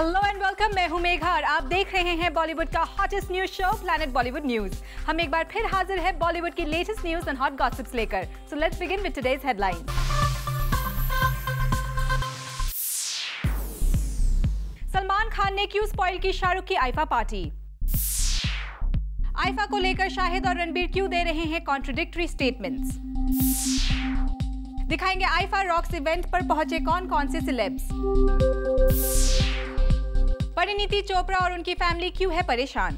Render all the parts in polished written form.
Hello and welcome, मैं हूं मेघा और आप देख रहे हैं बॉलीवुड का hottest news show planet Bollywood news. हम एक बार फिर हाजिर हैं बॉलीवुड की latest news and hot gossips लेकर। So let's begin with today's headline. Salman Khan ने क्यों स्पॉइल की शाहरुख की आईफा पार्टी। आईफा को लेकर शाहिद और रणबीर क्यों दे रहे हैं कॉन्ट्रडिक्टरी स्टेटमेंट्स। दिखाएंगे आईफा रॉक्स इवेंट पर पहुंचे कौन कौन से सिलेब्स। परिणीति चोपड़ा और उनकी फैमिली क्यों है परेशान।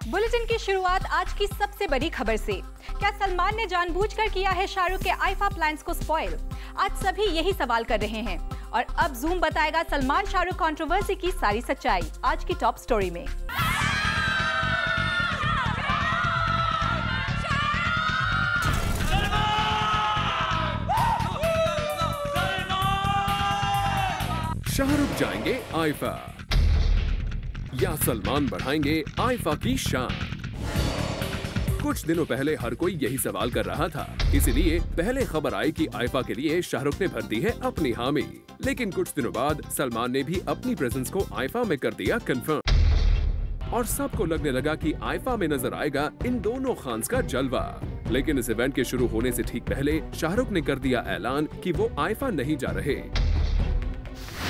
बुलेटिन की शुरुआत आज की सबसे बड़ी खबर से। क्या सलमान ने जानबूझकर किया है शाहरुख के आईफा प्लान्स को स्पॉइल? आज सभी यही सवाल कर रहे हैं और अब जूम बताएगा सलमान शाहरुख कंट्रोवर्सी की सारी सच्चाई आज की टॉप स्टोरी में। शाहरुख जाएंगे आईफा या सलमान बढ़ाएंगे आईफा की शान। कुछ दिनों पहले हर कोई यही सवाल कर रहा था, इसलिए पहले खबर आई कि आईफा के लिए शाहरुख ने भर दी है अपनी हामी। लेकिन कुछ दिनों बाद सलमान ने भी अपनी प्रेजेंस को आईफा में कर दिया कंफर्म और सबको लगने लगा कि आईफा में नजर आएगा इन दोनों खान्स का जलवा। लेकिन इस इवेंट के शुरू होने से ठीक पहले शाहरुख ने कर दिया ऐलान कि वो आईफा नहीं जा रहे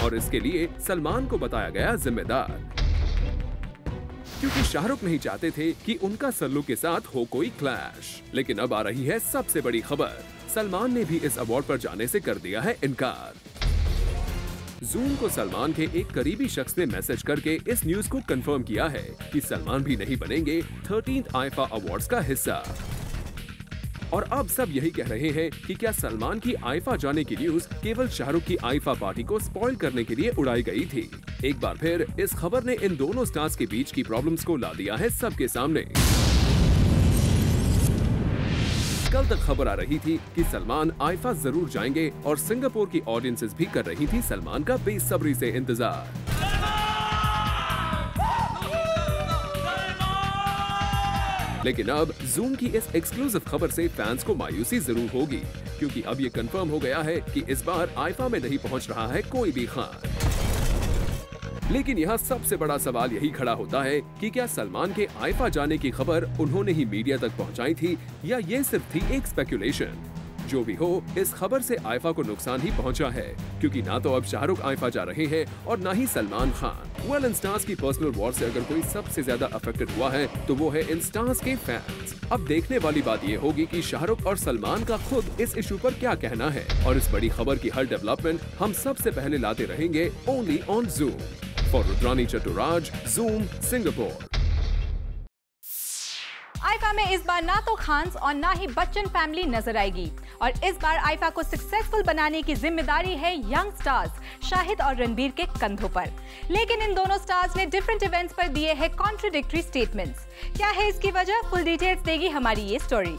और इसके लिए सलमान को बताया गया जिम्मेदार, क्योंकि शाहरुख नहीं चाहते थे कि उनका सल्लू के साथ हो कोई क्लैश। लेकिन अब आ रही है सबसे बड़ी खबर, सलमान ने भी इस अवार्ड पर जाने से कर दिया है इनकार। जूम को सलमान के एक करीबी शख्स ने मैसेज करके इस न्यूज को कंफर्म किया है कि सलमान भी नहीं बनेंगे 13th आईफा अवार्ड्स का हिस्सा। और अब सब यही कह रहे हैं कि क्या सलमान की आईफा जाने की न्यूज केवल शाहरुख की आईफा पार्टी को स्पॉइल करने के लिए उड़ाई गई थी। एक बार फिर इस खबर ने इन दोनों स्टार्स के बीच की प्रॉब्लम्स को ला दिया है सबके सामने। कल तक खबर आ रही थी कि सलमान आईफा जरूर जाएंगे और सिंगापुर की ऑडियंसेस भी कर रही थी सलमान का बेसब्री से इंतजार। लेकिन अब जूम की इस एक्सक्लूसिव खबर से फैंस को मायूसी जरूर होगी, क्योंकि अब ये कंफर्म हो गया है कि इस बार आईफा में नहीं पहुंच रहा है कोई भी खान। लेकिन यहाँ सबसे बड़ा सवाल यही खड़ा होता है कि क्या सलमान के आईफा जाने की खबर उन्होंने ही मीडिया तक पहुंचाई थी या ये सिर्फ थी एक स्पेकुलेशन। जो भी हो, इस खबर से आईफा को नुकसान ही पहुंचा है, क्योंकि ना तो अब शाहरुख आईफा जा रहे हैं और ना ही सलमान खान। वेल, इन स्टार्स की पर्सनल वॉर से अगर कोई सबसे ज्यादा अफेक्टेड हुआ है तो वो है इन स्टार्स के फैंस। अब देखने वाली बात ये होगी कि शाहरुख और सलमान का खुद इस इशू पर क्या कहना है, और इस बड़ी खबर की हर डेवलपमेंट हम सबसे पहले लाते रहेंगे only on Zoom. For Rudrani Chatturaj, Zoom, Singapore. IIFA में इस बार ना तो खान्स और ना ही बच्चन फैमिली नजर आएगी और इस बार आईफा को सक्सेसफुल बनाने की जिम्मेदारी है यंग स्टार्स शाहिद और रणबीर के कंधों पर। लेकिन इन दोनों स्टार्स ने डिफरेंट इवेंट्स पर दिए हैं कॉन्ट्रडिक्टरी स्टेटमेंट्स। क्या है इसकी वजह, फुल डिटेल्स देगी हमारी ये story.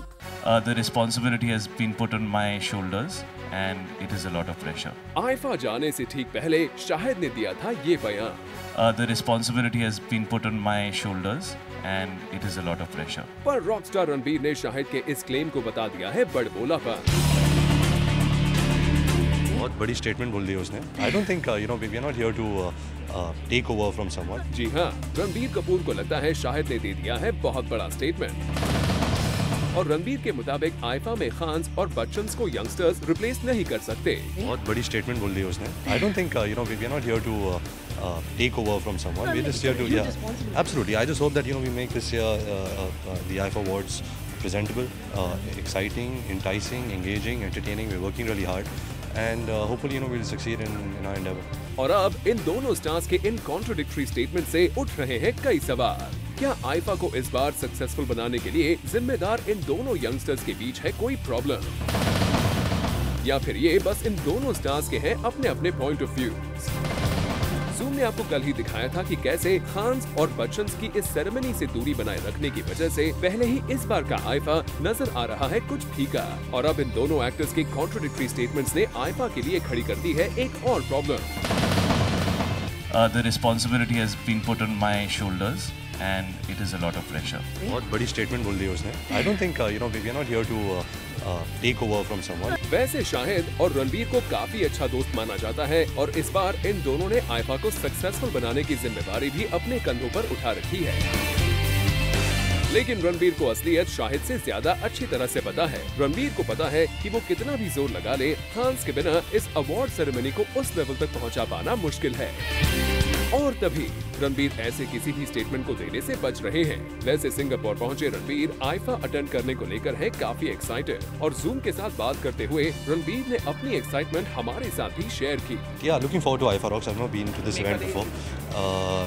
The responsibility has been put on my shoulders and it is a lot of pressure. IIFA जाने से ठीक पहले शाहिद ने दिया था ये बयान। The responsibility has been put on my shoulders and it is a lot of pressure. पर रॉकस्टार रणबीर ने शाहिद के इस क्लेम को बता दिया है बड़बोलापन। बहुत बड़ी स्टेटमेंट बोल दी उसने। I don't think we are not here to take over from someone. जी हाँ, रणबीर कपूर को लगता है शाहिद ने दे दिया है बहुत बड़ा स्टेटमेंट। और रणबीर के मुताबिक आईफा में खान्स और बच्चन्स को यंगस्टर्स रिप्लेस नहीं कर सकते। बहुत बड़ी स्टेटमेंट बोल दी उसने। I don't think we are not here to take over from someone. We're just here to absolutely. I just hope that we make this year the IFA Awards presentable, exciting, enticing, engaging, entertaining. We're working really hard and hopefully we'll succeed in our endeavor. और अब इन दोनों stars के इन contradictory statement से उठ रहे हैं कई सवाल। क्या आईफा को इस बार सक्सेसफुल बनाने के लिए जिम्मेदार इन दोनों यंगस्टर्स के बीच है कोई प्रॉब्लम, या फिर ये बस इन दोनों स्टार्स के हैं अपने अपने पॉइंट ऑफ व्यू। जूम ने आपको कल ही दिखाया था कि कैसे खान्स और बच्चन्स की इस सेरेमनी से दूरी बनाए रखने की वजह से पहले ही इस बार का आईफा नजर आ रहा है कुछ फीका। और अब इन दोनों एक्टर्स के कॉन्ट्रडिक्टरी स्टेटमेंट्स ने आईफा के लिए खड़ी कर दी है एक और problem. The responsibility has been put on my shoulders and it is a lot of pressure. बहुत बड़ी स्टेटमेंट बोल दी उसने। I don't think we are not here to take over from someone. वैसे शाहिद और रणबीर को काफी अच्छा दोस्त माना जाता है और इस बार इन दोनों ने आइफा को सक्सेसफुल बनाने की जिम्मेदारी भी अपने कंधों पर उठा रखी है। लेकिन रणबीर को असलियत शाहिद से ज्यादा अच्छी तरह से पता है। रणबीर को पता है कि वो कितना भी जोर लगा ले, खान्स के बिना इस अवार्ड सेरेमनी को उस लेवल तक पहुंचा पाना मुश्किल है। और तभी रणबीर ऐसे किसी भी स्टेटमेंट को देने से बच रहे हैं। वैसे सिंगापुर पहुंचे रणबीर आइफा अटेंड करने को लेकर है काफी एक्साइटेड और जूम के साथ बात करते हुए रणबीर ने अपनी एक्साइटमेंट हमारे साथ भी शेयर की। Yeah, looking forward to IFA Rocks. I've not been to this event before.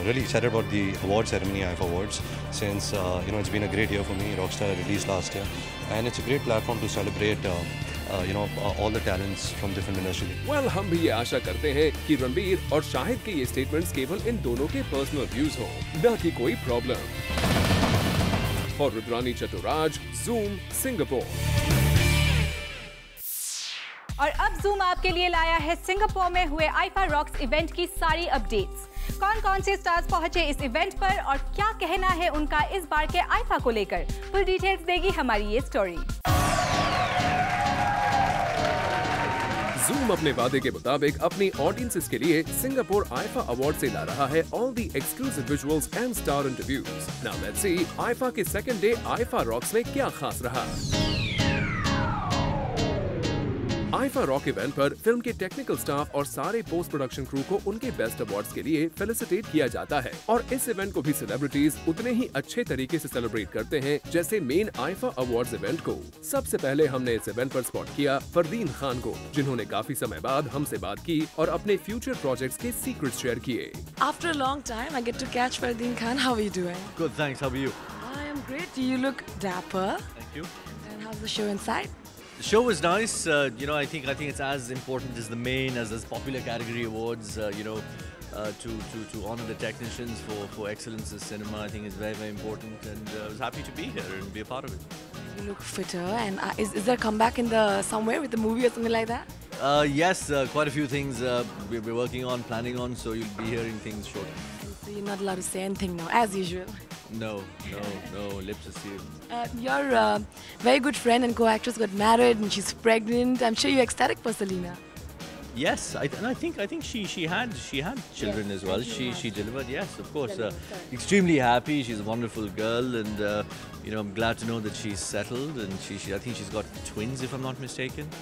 Really excited about the award ceremony, IFA Awards, since it's been a great year for me. Rockstar released last year, and it's a great platform to celebrate all the talents from different industries. Well, हम भी ये आशा करते हैं कि रणबीर और शाहिद के ये statements केवल इन दोनों के पर्सनल व्यूज हो, न कि कोई problem. For Rudrani Chaturaj, Zoom, Singapore. और अब जूम आपके लिए लाया है सिंगापुर में हुए आइफा रॉक्स इवेंट की सारी अपडेट्स। कौन कौन से स्टार्स पहुंचे इस इवेंट पर और क्या कहना है उनका इस बार के आइफा को लेकर, फुल डिटेल्स देगी हमारी ये स्टोरी। Zoom अपने वादे के मुताबिक अपनी ऑडियंसेस के लिए सिंगापुर आइफा अवार्ड से ला रहा है all the exclusive visuals and star interviews. Now let's see IIFA के सेकंड डे आइफा रॉक्स में क्या खास रहा। आइफा रॉक इवेंट पर फिल्म के टेक्निकल स्टाफ और सारे पोस्ट प्रोडक्शन क्रू को उनके बेस्ट अवार्ड्स के लिए फेलिसिटेट किया जाता है और इस इवेंट को भी सेलिब्रिटीज उतने ही अच्छे तरीके से सेलिब्रेट करते हैं जैसे मेन आइफा अवार्ड्स इवेंट को। सबसे पहले हमने इस इवेंट पर स्पॉट किया फरदीन खान को, जिन्होंने काफी समय बाद हमसे बात की और अपने फ्यूचर प्रोजेक्ट्स के सीक्रेट्स शेयर किए। After a long time, I get to catch Fardeen Khan. How are you doing? Good, thanks. How are you? I am great. You look dapper. Thank you. And how's the show inside? The show was nice. I think it's as important as the main, as popular category awards. To honor the technicians for excellence in cinema, I think is very, very important. And I was happy to be here and be a part of it. You look fitter. And is there a comeback in the somewhere with the movie or something like that? Yes, quite a few things we're working on, planning on. So you'll be hearing things shortly. So you're not allowed to say anything now, as usual. No, lips are sealed. Your very good friend and co-actress got married, and she's pregnant. I'm sure you're ecstatic for Selena. Yes, I think she had children as well. She delivered. Yes, of course. Extremely happy. She's a wonderful girl, and I'm glad to know that she's settled. And I think she's got twins, if I'm not mistaken.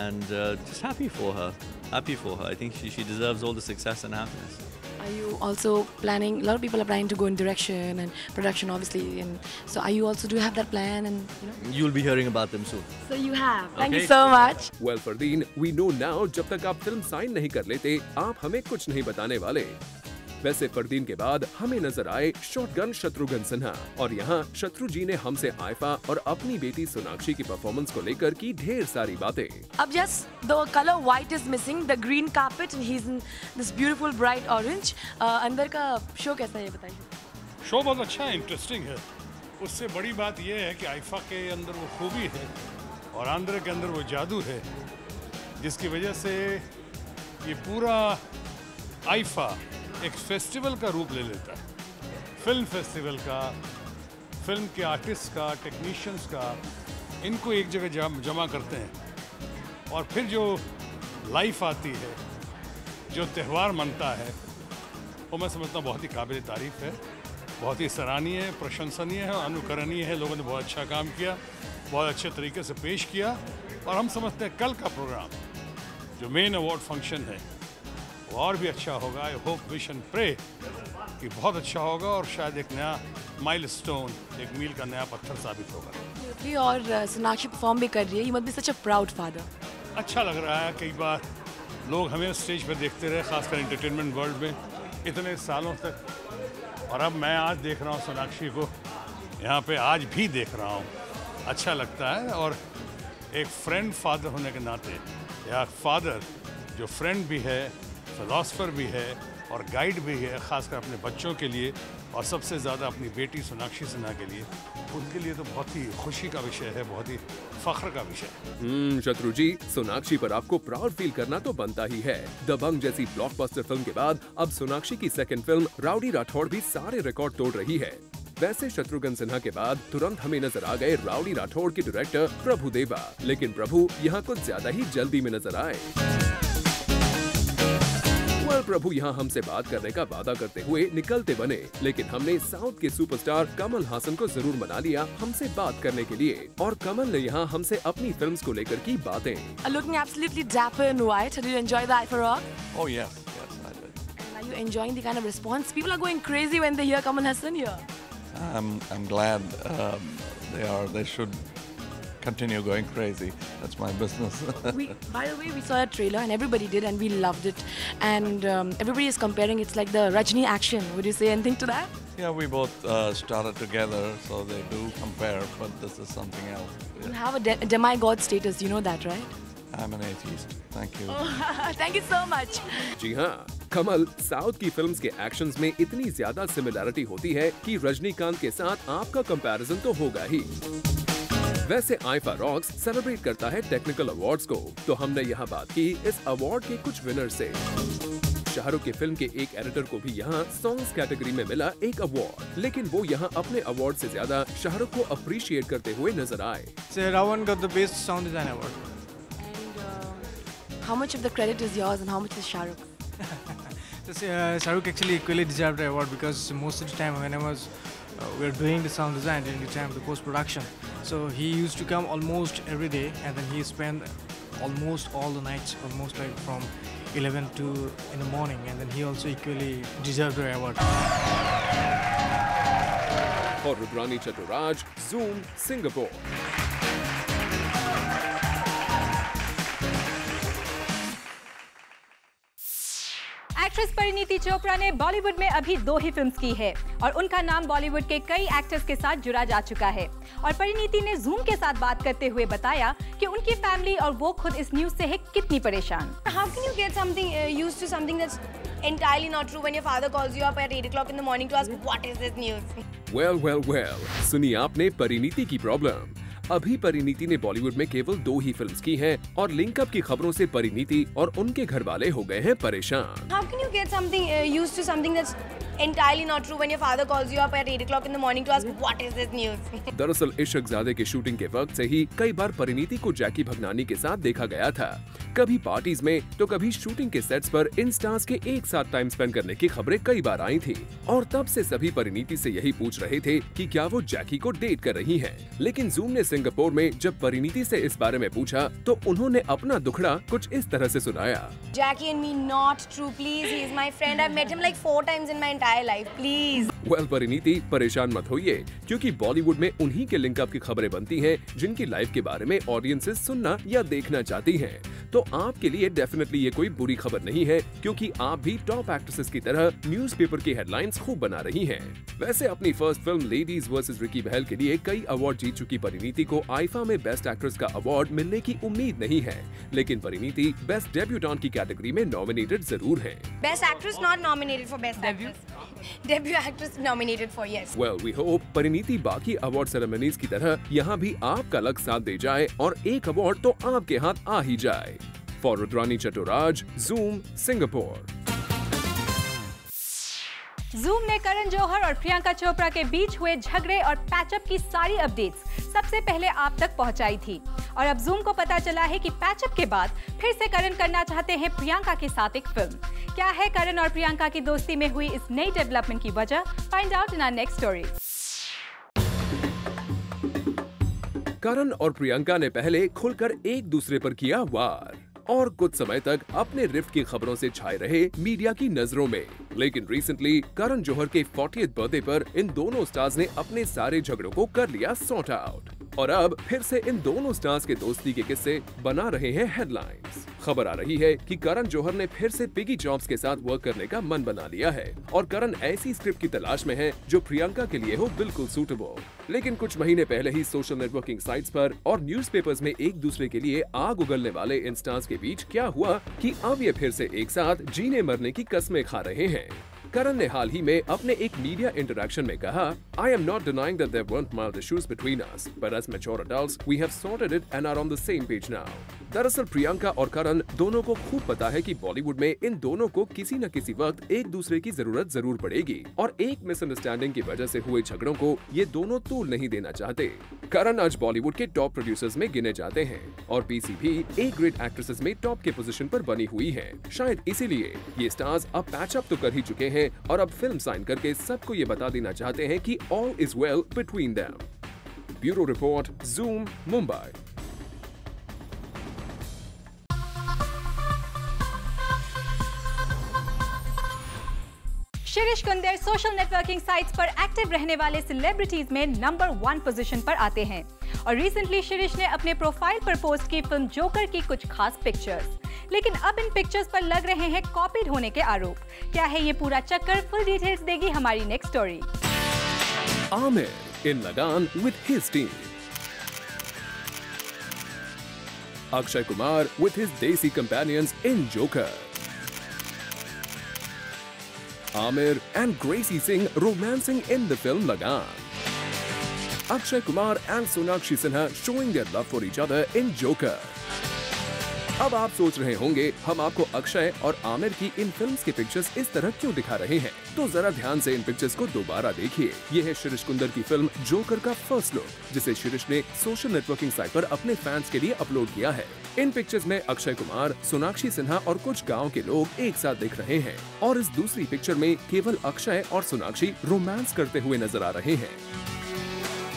And just happy for her. I think she deserves all the success and happiness. Are you also planning? A lot of people are planning to go in direction and production, obviously. And so, are you also do you have that plan? And you'll be hearing about them soon. So you have. Thank you Okay. so much. Well, Fardeen, we know now जब तक आप film sign नहीं कर लेते आप हमें कुछ नहीं बताने वाले। वैसे फरदीन के बाद हमें नजर आए शॉटगन शत्रुघ्न सिन्हा और यहाँ शत्रु जी ने हमसे आइफा और अपनी बेटी सोनाक्षी की परफॉर्मेंस को लेकर की ढेर सारी बातें। Ab just the color white is missing, the green carpet, and he's in this beautiful bright orange. अंदर का शो कैसा है ये बताइए। शो बहुत अच्छा है, इंटरेस्टिंग है। उससे बड़ी बात यह है कि आइफा के अंदर वो खूबी है और आंध्र के अंदर वो जादू है, जिसकी वजह से ये पूरा आइफा एक फेस्टिवल का रूप ले लेता है। फिल्म फेस्टिवल का, फिल्म के आर्टिस्ट का, टेक्नीशियंस का, इनको एक जगह जमा करते हैं और फिर जो लाइफ आती है, जो त्यौहार मनता है, वो मैं समझता हूँ बहुत ही काबिल तारीफ़ है, बहुत ही सराहनीय है, प्रशंसनीय है, अनुकरणीय है। लोगों ने बहुत अच्छा काम किया, बहुत अच्छे तरीके से पेश किया और हम समझते हैं कल का प्रोग्राम जो मेन अवार्ड फंक्शन है वो और भी अच्छा होगा। I hope, wish and pray कि बहुत अच्छा होगा और शायद एक नया माइलस्टोन, एक मील का नया पत्थर साबित होगा। और सोनाक्षी परफॉर्म भी कर रही है। You must be such a proud father. अच्छा लग रहा है। कई बार लोग हमें स्टेज पर देखते रहे, खासकर एंटरटेनमेंट वर्ल्ड में इतने सालों तक, और अब मैं आज देख रहा हूँ सोनाक्षी को यहाँ पे, आज भी देख रहा हूँ। अच्छा लगता है और एक फ्रेंड फादर होने के नाते, या फादर जो फ्रेंड भी है, फिलॉसफर भी है और गाइड भी है, खासकर अपने बच्चों के लिए और सबसे ज़्यादा अपनी बेटी सोनाक्षी सिन्हा के लिए, उनके लिए तो बहुत ही खुशी का विषय है, बहुत ही फख्र का विषय है। शत्रु जी, सोनाक्षी पर आपको प्राउड फील करना तो बनता ही है। दबंग जैसी ब्लॉकबस्टर फिल्म के बाद अब सोनाक्षी की सेकंड फिल्म राउडी राठौड़ भी सारे रिकॉर्ड तोड़ रही है। वैसे शत्रुघ्न सिन्हा के बाद तुरंत हमें नजर आ गए राउडी राठौड़ के डायरेक्टर प्रभु देवा, लेकिन प्रभु यहाँ कुछ ज्यादा ही जल्दी में नजर आए। प्रभु यहाँ हमसे बात करने का वादा करते हुए निकलते बने, लेकिन हमने साउथ के सुपरस्टार कमल हासन को जरूर मना लिया हमसे बात करने के लिए, और कमल ने यहाँ हमसे अपनी फिल्म्स को लेकर की बातें। Looking absolutely dapper in white. Did you enjoy the IFA Rock? Oh yes, I did. And are you enjoying the kind of response? People are going crazy when they hear Kamal Hassan here. I'm glad they should continue going crazy. That's my business. By the way, we saw a trailer and everybody did, and we loved it. And everybody is comparing. It's like the Rajni action. Would you say anything to that? Yeah, we both started together, so they do compare, but this is something else. Yeah. You have a demigod status. You know that, right? I'm an atheist. Thank you. Thank you so much. जी हाँ, कमल, south की films के actions में इतनी ज्यादा similarity होती है कि रजनीकांत के साथ आपका कंपैरिजन तो होगा ही। वैसे आईफा रॉक्स सेलिब्रेट करता है टेक्निकल अवार्ड्स को, तो हमने यहाँ बात की इस अवार्ड के कुछ विनर्स से। शाहरुख की फिल्म के एक एडिटर को भी यहाँ सॉन्ग्स कैटेगरी में मिला एक अवार्ड, लेकिन वो यहाँ अपने अवार्ड से ज्यादा शाहरुख को अप्रिशिएट करते हुए नजर आए। Ravan got the best sound design award. And how much of the credit is yours and how much is Shahrukh? Shahrukh actually equally deserved the award because most of the time when we were doing the sound design during the time of the post-production, so he used to come almost every day, and then he spent almost all the nights, almost like from 11 to in the morning, and then he also equally deserved the award. For Rudrani Chaturaj, Zoom, Singapore. Actress Parineeti Chopra ने बॉलीवुड में अभी 2 ही films की है और उनका नाम बॉलीवुड के कई एक्टर्स के साथ जुड़ा जा चुका है। और परिणीति ने जूम के साथ बात करते हुए बताया कि उनकी फैमिली और वो खुद इस न्यूज से है कितनी परेशान। How can you get something used to something that's entirely not true when your father calls you up at 8 o'clock in the morning to ask what is this news? Well, सुनिए आपने परिणीति की problem. अभी परिणीति ने बॉलीवुड में केवल 2 ही films की हैं और लिंकअप की खबरों से परिणीति और उनके घर वाले हो गए हैं परेशान। How can you get something used to something that's entirely not true when your father calls you up at 8 o'clock in the morning to ask what is this news? दरअसल इश्कज़ादे की शूटिंग के वक्त से ही कई बार परिणीति को जैकी भगनानी के साथ देखा गया था, कभी पार्टीज में तो कभी शूटिंग के सेट्स पर इन स्टार्स के एक साथ टाइम स्पेंड करने की खबरें कई बार आई थी और तब से सभी परिणीति से यही पूछ रहे थे कि क्या वो जैकी को डेट कर रही हैं। लेकिन जूम ने सिंगापुर में जब परिणीति से इस बारे में पूछा तो उन्होंने अपना दुखड़ा कुछ इस तरह से सुनाया। Jackie and me not true, please. He is my friend. I've met him like 4 times in my entire life. Please. Well, Parineeti परेशान मत होइए क्योंकि बॉलीवुड में उन्हीं के लिंकअप की खबरें बनती हैं जिनकी लाइफ के बारे में ऑडियंसेस सुनना या देखना चाहती हैं। तो आपके लिए डेफिनेटली ये कोई बुरी खबर नहीं है क्योंकि आप भी टॉप एक्ट्रेसेस की तरह न्यूज़पेपर की हेडलाइंस खूब बना रही हैं। वैसे अपनी first film ladies versus Ricky Bahl के लिए कई अवार्ड जीत चुकी परिणीति को आईफा में बेस्ट एक्ट्रेस का अवार्ड मिलने की उम्मीद नहीं है, लेकिन परिणीति बेस्ट डेब्यूटेंट की कैटेगरी में नॉमिनेटेड जरूर है। Best actress not nominated for best actress. Debut actress nominated for yes. Well, we hope Parineeti बाकी अवार्ड सेरेमनीज की तरह यहाँ भी आपका लक साथ दे जाए और एक अवार्ड तो आपके हाथ आ ही जाए। For Rudrani Chaturaj, Zoom, Singapore. Zoom ने करण जौहर और प्रियंका चोपड़ा के बीच हुए झगड़े और पैचअप की सारी अपडेट्स सबसे पहले आप तक पहुंचाई थी और अब जूम को पता चला है कि पैचअप के बाद फिर से करण करना चाहते हैं प्रियंका के साथ एक फिल्म। क्या है करण और प्रियंका की दोस्ती में हुई इस नई डेवलपमेंट की वजह? Find out in our next story. Karan और प्रियंका ने पहले खुलकर एक दूसरे पर किया वार और कुछ समय तक अपने रिफ्ट की खबरों से छाए रहे मीडिया की नजरों में, लेकिन रिसेंटली करण जौहर के 40th बर्थडे पर इन दोनों स्टार्स ने अपने सारे झगड़ों को कर लिया सॉर्ट आउट और अब फिर से इन दोनों स्टार्स के दोस्ती के किस्से बना रहे हैं हेडलाइंस। खबर आ रही है कि करण जौहर ने फिर से पिगी जॉब्स के साथ वर्क करने का मन बना लिया है और करण ऐसी स्क्रिप्ट की तलाश में है जो प्रियंका के लिए हो बिल्कुल सूटेबल। लेकिन कुछ महीने पहले ही सोशल नेटवर्किंग साइट्स पर और न्यूज़पेपर्स में एक दूसरे के लिए आग उगलने वाले इन स्टार्स के बीच क्या हुआ कि अब ये फिर से एक साथ जीने मरने की कस्में खा रहे हैं। करण ने हाल ही में अपने एक मीडिया इंटरैक्शन में कहा, I am not denying that there weren't mild issues between us, but as mature adults, we have sorted it and are on the same page now. दरअसल प्रियंका और करण दोनों को खूब पता है कि बॉलीवुड में इन दोनों को किसी न किसी वक्त एक दूसरे की जरूरत जरूर पड़ेगी और एक मिसअंडरस्टैंडिंग की वजह से हुए झगड़ों को ये दोनों तूल नहीं देना चाहते। करण आज बॉलीवुड के टॉप प्रोड्यूसर्स में गिने जाते हैं और पीसी भी एक ग्रेट एक्ट्रेसेस में टॉप के पोजीशन पर बनी हुई है। शायद इसीलिए ये स्टार्स अब पैचअप तो कर ही चुके हैं और अब फिल्म साइन करके सबको ये बता देना चाहते हैं कि all is well between them. Bureau report, Zoom, Mumbai. Shirish Kunder social networking sites पर एक्टिव रहने वाले सेलिब्रिटीज में नंबर 1 पोजीशन पर आते हैं और रिसेंटली शिरीष ने अपने प्रोफाइल पर पोस्ट की फिल्म जोकर की कुछ खास पिक्चर्स। लेकिन अब इन पिक्चर्स पर लग रहे हैं कॉपीड होने के आरोप। क्या है ये पूरा चक्कर? फुल डिटेल्स देगी हमारी नेक्स्ट स्टोरी। आमिर इन लगान with his team. Akshay Kumar with his Desi companions in Joker. Amir and Gracie Singh romancing in the film Lagaan. Akshay Kumar and Sonakshi Sinha showing their love for each other in Joker. अब आप सोच रहे होंगे हम आपको अक्षय और आमिर की in films के पिक्चर्स इस तरह क्यों दिखा रहे हैं, तो जरा ध्यान से इन पिक्चर्स को दोबारा देखिए। ये है शिरीष कुंदर की फिल्म जोकर का फर्स्ट लुक, जिसे शिरीष ने सोशल नेटवर्किंग साइट पर अपने फैंस के लिए अपलोड किया है। इन पिक्चर्स में अक्षय कुमार, सोनाक्षी सिन्हा और कुछ गाँव के लोग एक साथ दिख रहे हैं और इस दूसरी पिक्चर में केवल अक्षय और सोनाक्षी रोमांस करते हुए नजर आ रहे हैं।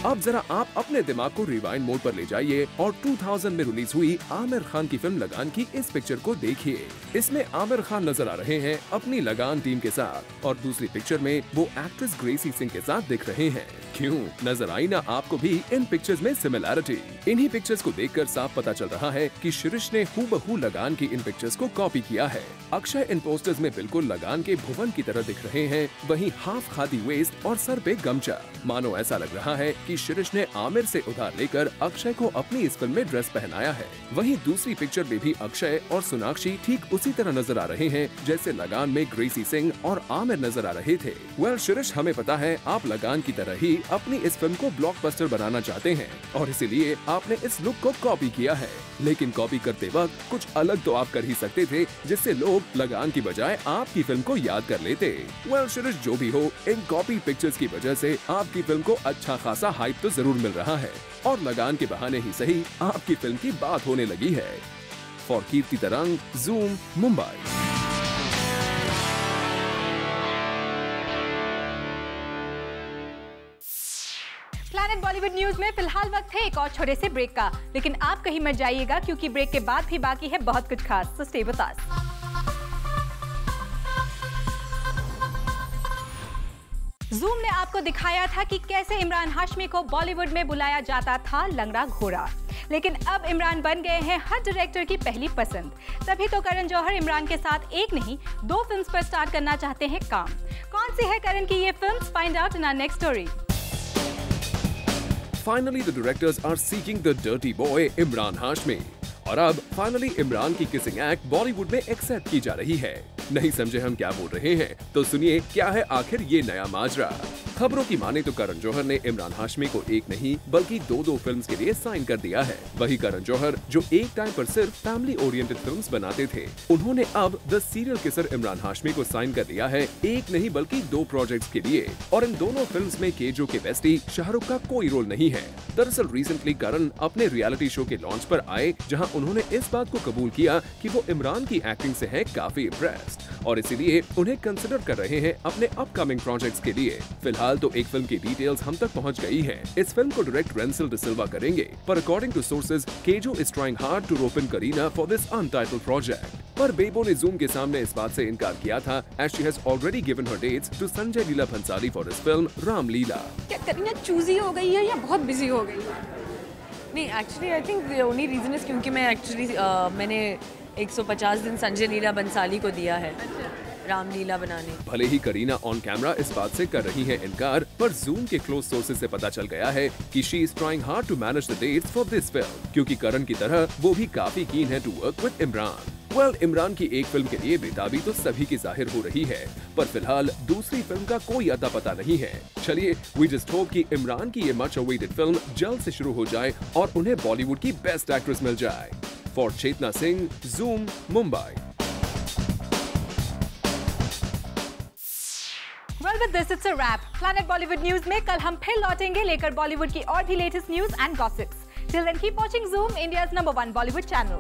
अब जरा आप अपने दिमाग को रिवाइंड मोड पर ले जाइए और 2000 में रिलीज हुई आमिर खान की फिल्म लगान की इस पिक्चर को देखिए। इसमें आमिर खान नजर आ रहे हैं अपनी लगान टीम के साथ और दूसरी पिक्चर में वो एक्ट्रेस ग्रेसी सिंह के साथ दिख रहे हैं। क्यों, नजर आई ना आपको भी इन पिक्चर्स में सिमिलैरिटी? इन्हीं पिक्चर्स को देखकर साफ पता चल रहा है कि शिरीष ने हूबहू लगान की इन पिक्चर्स को कॉपी किया है। अक्षय इन पोस्टर्स में बिल्कुल लगान के भुवन की तरह दिख रहे हैं, वहीं हाफ खादी वेस्ट और सर पे गमछा। मानो ऐसा लग रहा है कि शिरीष ने आमिर से उधार लेकर अक्षय को अपनी इस फिल्म में ड्रेस पहनाया है। वहीं दूसरी पिक्चर में भी अक्षय और सोनाक्षी ठीक उसी तरह नजर आ रहे हैं जैसे लगान में ग्रेसी सिंह और आमिर नजर आ रहे थे। वेल शिरीष, हमें पता है आप लगान की तरह ही अपनी इस फिल्म को ब्लॉकबस्टर बनाना चाहते हैं और इसीलिए आपने इस लुक को कॉपी किया है। लेकिन कॉपी करते वक्त कुछ अलग तो आप कर ही सकते थे जिससे लोग लगान की बजाय आपकी फिल्म को याद कर लेते। वेल शिरीष, जो भी हो, इन कॉपी पिक्चर्स की वजह से आपकी फिल्म को अच्छा खासा हाइप तो जरूर मिल रहा है और लगान के बहाने ही सही आपकी फिल्म की बात होने लगी है। फॉर कीर्ति तरंग, Zoom, Mumbai. Planet Bollywood news में फिलहाल वक्त है एक और छोटे से ब्रेक का, लेकिन आप कहीं मत जाइएगा क्योंकि ब्रेक के बाद भी बाकी है बहुत कुछ खास। So stay with us. Zoom ने आपको दिखाया था कि कैसे इमरान हाशमी को बॉलीवुड में बुलाया जाता था लंगड़ा घोड़ा, लेकिन अब इमरान बन गए हैं हर डायरेक्टर की पहली पसंद। तभी तो करण जौहर इमरान के साथ एक नहीं 2 फिल्म्स पर स्टार्ट करना चाहते हैं काम। कौन सी है करण की ये films? Find out in our next story. Finally, the directors are seeking the dirty boy Imran Hashmi. और अब फाइनली इमरान की किसिंग एक्ट बॉलीवुड में एक्सेप्ट की जा रही है। नहीं समझे हम क्या बोल रहे हैं? तो सुनिए क्या है आखिर ये नया माजरा। खबरों की माने तो करण जौहर ने इमरान हाशमी को एक नहीं बल्कि 2 फिल्म्स के लिए साइन कर दिया है। वही करण जौहर जो एक टाइम पर सिर्फ फैमिली ओरिएंटेड फिल्म्स बनाते थे, उन्होंने अब the serial kisser Imran Hashmi को साइन कर दिया है एक नहीं बल्कि 2 प्रोजेक्ट्स के लिए। और इन दोनों फिल्म्स में केजो के बेस्टी शाहरुख का कोई रोल नहीं है। दरअसल रिसेंटली करण अपने रियलिटी शो के लॉन्च पर आए जहाँ उन्होंने इस बात को कबूल किया कि वो इमरान की एक्टिंग से है काफी इम्प्रेस्ड और इसीलिए उन्हें कंसिडर कर रहे हैं अपने अपकमिंग प्रोजेक्ट्स के लिए। फिलहाल तो एक फिल्म की डिटेल्स हम तक पहुंच गई है। इस फिल्म को डायरेक्ट रेंसिल डिसिल्वा करेंगे, पर according to sources KJo is trying hard to rope in Kareena for this untitled project. पर बेबो ने जूम के सामने इस बात से इनकार किया था as she has already given her dates to Sanjay Leela Bhansali for this film Ramleela. क्या करीना चूजी हो गई है या बहुत बिजी हो गई है? नहीं, actually I think the only reason is क्योंकि मैंने 150 दिन संजय लीला बंसाली को दिया है रामलीला बनाने। भले ही करीना ऑन कैमरा इस बात से कर रही हैं इनकार, पर जूम के क्लोज सोर्सेज से पता चल गया है कि she is trying hard to manage the dates for this film, क्योंकि करण की तरह वो भी काफी कीन है to work with Imran. Well, Imran की एक फिल्म के लिए बेताबी तो सभी की जाहिर हो रही है, पर फिलहाल दूसरी फिल्म का कोई अता पता नहीं है। चलिए वी जस्ट होप कि इमरान की ये मच अवेटेड फिल्म जल्द से शुरू हो जाए और उन्हें बॉलीवुड की बेस्ट एक्ट्रेस मिल जाए। For Chetna Singh, Zoom, Mumbai. Well, with this, it's a wrap. Planet Bollywood News में कल हम फिर लौटेंगे लेकर बॉलीवुड की और भी latest news and gossips. Till then, keep watching Zoom, India's #1 Bollywood channel.